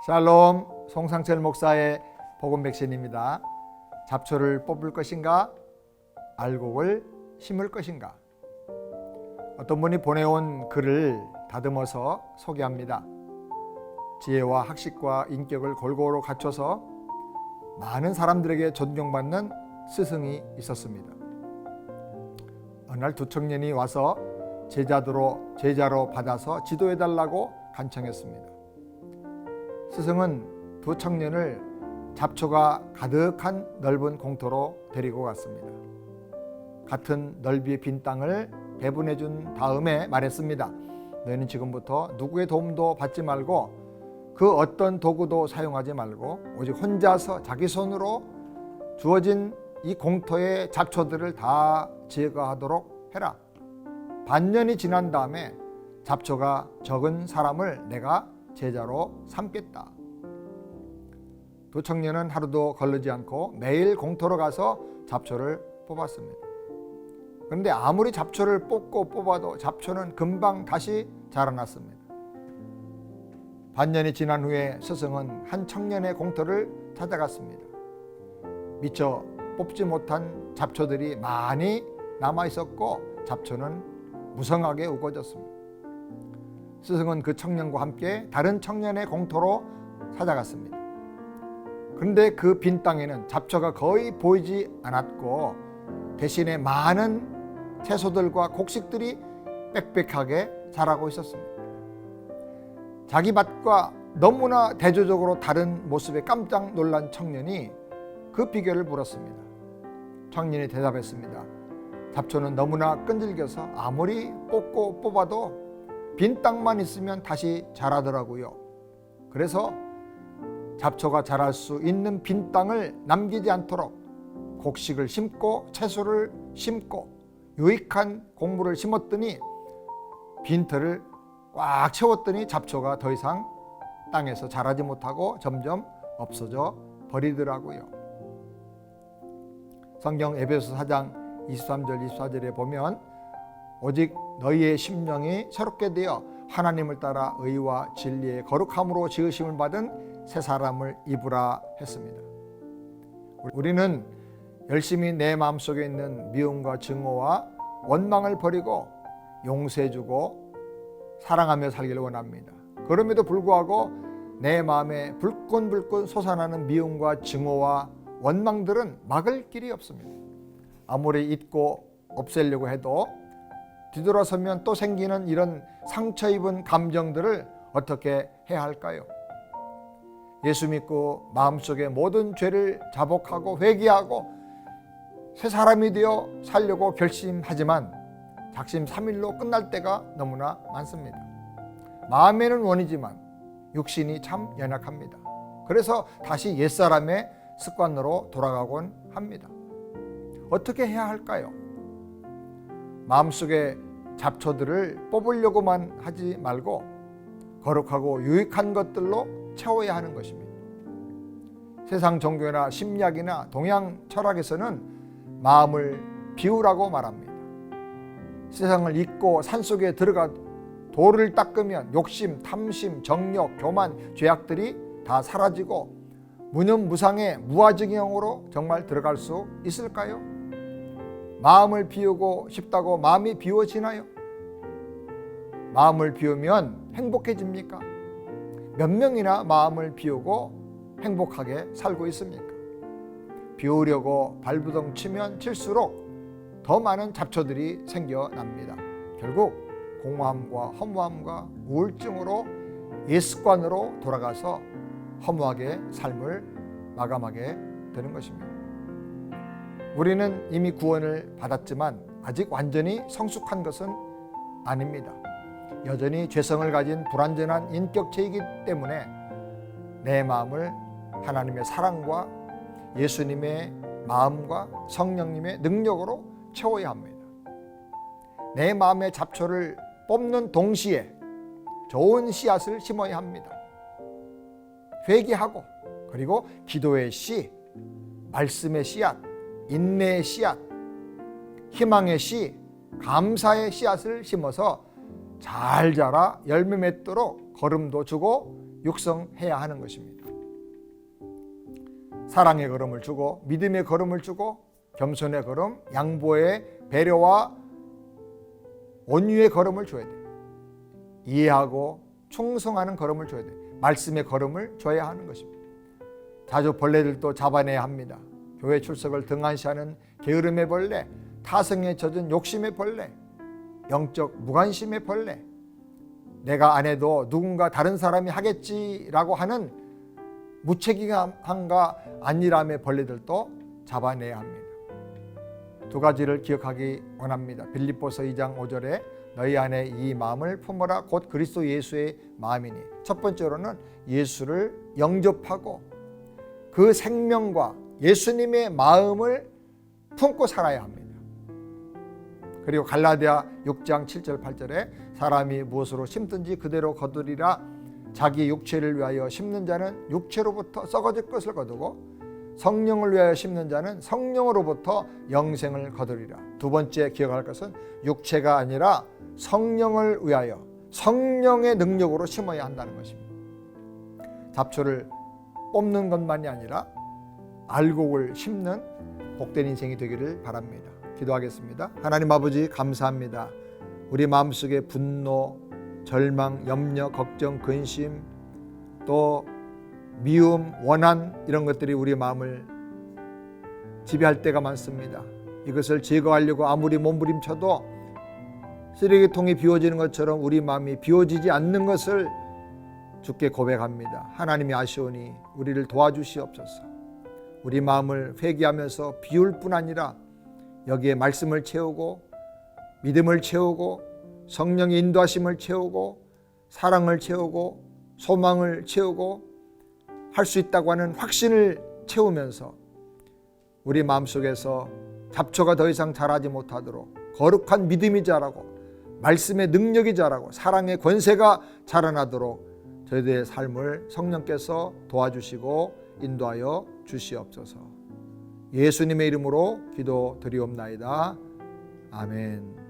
샬롬, 송상철 목사의 복음 백신입니다. 잡초를 뽑을 것인가? 알곡을 심을 것인가? 어떤 분이 보내온 글을 다듬어서 소개합니다. 지혜와 학식과 인격을 골고루 갖춰서 많은 사람들에게 존경받는 스승이 있었습니다. 어느 날 두 청년이 와서 제자로 받아서 지도해달라고 간청했습니다. 스승은 두 청년을 잡초가 가득한 넓은 공터로 데리고 갔습니다. 같은 넓이의 빈 땅을 배분해 준 다음에 말했습니다. 너희는 지금부터 누구의 도움도 받지 말고 그 어떤 도구도 사용하지 말고 오직 혼자서 자기 손으로 주어진 이 공터의 잡초들을 다 제거하도록 해라. 반년이 지난 다음에 잡초가 적은 사람을 내가 제자로 삼겠다. 두 청년은 하루도 거르지 않고 매일 공터로 가서 잡초를 뽑았습니다. 그런데 아무리 잡초를 뽑고 뽑아도 잡초는 금방 다시 자라났습니다. 반년이 지난 후에 스승은 한 청년의 공터를 찾아갔습니다. 미처 뽑지 못한 잡초들이 많이 남아있었고 잡초는 무성하게 우거졌습니다. 스승은 그 청년과 함께 다른 청년의 공터로 찾아갔습니다. 그런데 그 빈 땅에는 잡초가 거의 보이지 않았고 대신에 많은 채소들과 곡식들이 빽빽하게 자라고 있었습니다. 자기 밭과 너무나 대조적으로 다른 모습에 깜짝 놀란 청년이 그 비결을 물었습니다. 청년이 대답했습니다. 잡초는 너무나 끈질겨서 아무리 뽑고 뽑아도 빈 땅만 있으면 다시 자라더라고요. 그래서 잡초가 자랄 수 있는 빈 땅을 남기지 않도록 곡식을 심고 채소를 심고 유익한 곡물을 심었더니 빈터를 꽉 채웠더니 잡초가 더 이상 땅에서 자라지 못하고 점점 없어져 버리더라고요. 성경 에베소서 4장 23절 24절에 보면 오직 너희의 심령이 새롭게 되어 하나님을 따라 의와 진리의 거룩함으로 지으심을 받은 새 사람을 입으라 했습니다. 우리는 열심히 내 마음속에 있는 미움과 증오와 원망을 버리고 용서해주고 사랑하며 살기를 원합니다. 그럼에도 불구하고 내 마음에 불끈불끈 솟아나는 미움과 증오와 원망들은 막을 길이 없습니다. 아무리 잊고 없애려고 해도 뒤돌아서면 또 생기는 이런 상처 입은 감정들을 어떻게 해야 할까요? 예수 믿고 마음속에 모든 죄를 자복하고 회개하고 새 사람이 되어 살려고 결심하지만 작심삼일로 끝날 때가 너무나 많습니다. 마음에는 원이지만 육신이 참 연약합니다. 그래서 다시 옛사람의 습관으로 돌아가곤 합니다. 어떻게 해야 할까요? 마음속에 잡초들을 뽑으려고만 하지 말고 거룩하고 유익한 것들로 채워야 하는 것입니다. 세상 종교나 심리학이나 동양 철학에서는 마음을 비우라고 말합니다. 세상을 잊고 산속에 들어가 돌을 닦으면 욕심, 탐심, 정욕, 교만, 죄악들이 다 사라지고 무념무상의 무아증형으로 정말 들어갈 수 있을까요? 마음을 비우고 싶다고 마음이 비워지나요? 마음을 비우면 행복해집니까? 몇 명이나 마음을 비우고 행복하게 살고 있습니까? 비우려고 발부동 치면 칠수록 더 많은 잡초들이 생겨납니다. 결국 공허함과 허무함과 우울증으로 옛습관으로 돌아가서 허무하게 삶을 마감하게 되는 것입니다. 우리는 이미 구원을 받았지만 아직 완전히 성숙한 것은 아닙니다. 여전히 죄성을 가진 불완전한 인격체이기 때문에 내 마음을 하나님의 사랑과 예수님의 마음과 성령님의 능력으로 채워야 합니다. 내 마음의 잡초를 뽑는 동시에 좋은 씨앗을 심어야 합니다. 회개하고 그리고 기도의 씨, 말씀의 씨앗, 인내의 씨앗, 희망의 씨, 감사의 씨앗을 심어서 잘 자라 열매 맺도록 거름도 주고 육성해야 하는 것입니다. 사랑의 걸음을 주고 믿음의 걸음을 주고 겸손의 걸음, 양보의 배려와 온유의 걸음을 줘야 돼요. 이해하고 충성하는 걸음을 줘야 돼요. 말씀의 걸음을 줘야 하는 것입니다. 자주 벌레들도 잡아내야 합니다. 교회 출석을 등한시하는 게으름의 벌레, 타성에 젖은 욕심의 벌레, 영적 무관심의 벌레, 내가 안 해도 누군가 다른 사람이 하겠지라고 하는 무책임함과 안일함의 벌레들도 잡아내야 합니다. 두 가지를 기억하기 원합니다. 빌립보서 2장 5절에 너희 안에 이 마음을 품어라 곧 그리스도 예수의 마음이니. 첫 번째로는 예수를 영접하고 그 생명과 예수님의 마음을 품고 살아야 합니다. 그리고 갈라디아 6장 7절 8절에 사람이 무엇으로 심든지 그대로 거두리라. 자기 육체를 위하여 심는 자는 육체로부터 썩어질 것을 거두고 성령을 위하여 심는 자는 성령으로부터 영생을 거두리라. 두 번째 기억할 것은 육체가 아니라 성령을 위하여 성령의 능력으로 심어야 한다는 것입니다. 잡초를 뽑는 것만이 아니라 알곡을 심는 복된 인생이 되기를 바랍니다. 기도하겠습니다. 하나님 아버지 감사합니다. 우리 마음속에 분노, 절망, 염려, 걱정, 근심, 또 미움, 원한 이런 것들이 우리 마음을 지배할 때가 많습니다. 이것을 제거하려고 아무리 몸부림쳐도 쓰레기통이 비워지는 것처럼 우리 마음이 비워지지 않는 것을 주께 고백합니다. 하나님이 아시오니 우리를 도와주시옵소서. 우리 마음을 회개하면서 비울 뿐 아니라 여기에 말씀을 채우고 믿음을 채우고 성령의 인도하심을 채우고 사랑을 채우고 소망을 채우고 할 수 있다고 하는 확신을 채우면서 우리 마음속에서 잡초가 더 이상 자라지 못하도록 거룩한 믿음이 자라고 말씀의 능력이 자라고 사랑의 권세가 자라나도록 저희들의 삶을 성령께서 도와주시고 인도하여 주시옵소서. 예수님의 이름으로 기도드리옵나이다. 아멘.